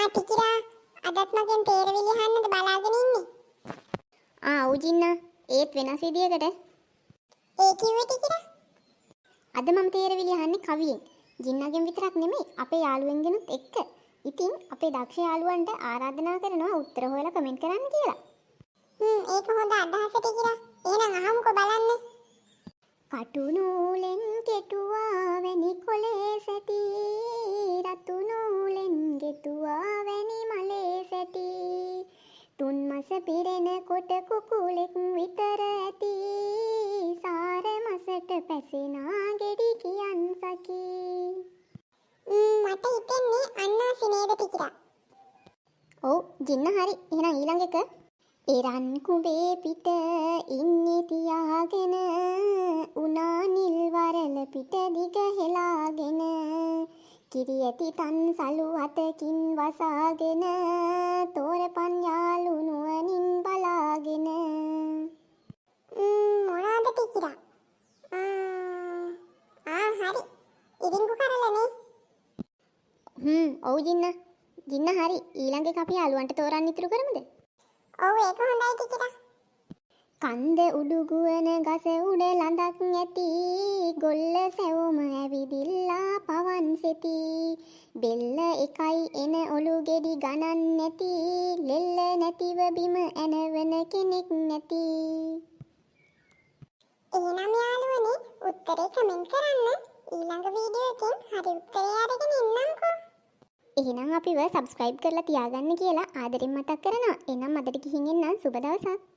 ටිකිරා අදත් මගෙන් තේරවිලි අහන්නද බලාගෙන ඉන්නේ. ඔව් ජින්නා. ඒත් වෙනස් විදියකට. ඒ කිව්වේ ටිකිරා. අද මම තේරවිලි අහන්නේ කවියෙන්. ජින්නාගෙන් විතරක් නෙමෙයි අපේ යාළුවෙන්ගෙනුත් එක්ක. ඉතින් අපේ දක්ෂ යාළුවන්ට ආරාධනා කරනවා උත්තර හොයලා කමෙන්ට් කරන්න කියලා. ඒක හොඳ අදහස ටිකිරා. එහෙනම් අහමුකෝ බලන්න. කටු නූලෙන් කෙටුවා වැනි කොලේ සැටි රතු නූලෙන් ගෙතුවා වැනි මලේ සැටි තුන් මස පිරෙන කොට කුකුලෙක් විතර ඇති සාර මසට පැසෙනා ගෙඩි කියන් සකි. මට හිතෙන්නේ අන්නාසි නේද ටිකිරා. ඔව් ජින්න හරි. එහෙනම් ඊළඟ එක එරන් කුඹේ පිට ඉන්නේ තියාගෙන උනා නිල් වරල පිට දිග හෙලාගෙන කිරි ඇති තන් සලු අතකින් වසාගෙන තෝරපන් යාළු නුවණින් බලාගෙන. මොනවාද ටිකිරා? හරි. ඉරිංගු කරලනේ. ඔව් ජින්න හරි. ඊළඟ එක අපි යාළුවන්ට තෝරන්න ඉතුරු කරමුද? ඔව් ඒක හොඳයි ටිකිරා. කන්ද උඩුගුවන ගස උඩ ලඳක් ඇති ගොල්ල සැවොම ඇවිදිල්ලා පවන් සෙති බෙල්ල එකයි එන ඔලු ගෙඩි ගණන් නැති ලෙල්ල නැතිව බිම ඇනවන කෙනෙක් නැති. එහෙනම් යාළුවනේ උත්තරේ කමෙන්ට් කරන්න. ඊළඟ වීඩියෝ එකෙන් හරි උත්තරේ අරගෙන එන්නම්කෝ. එහෙනම් අපිව සබ්ස්ක්‍රයිබ් කරලා තියාගන්න කියලා ආදරෙන් මතක් කරනවා. එහෙනම් අදට ගිහින් එන්න සුබ දවසක්.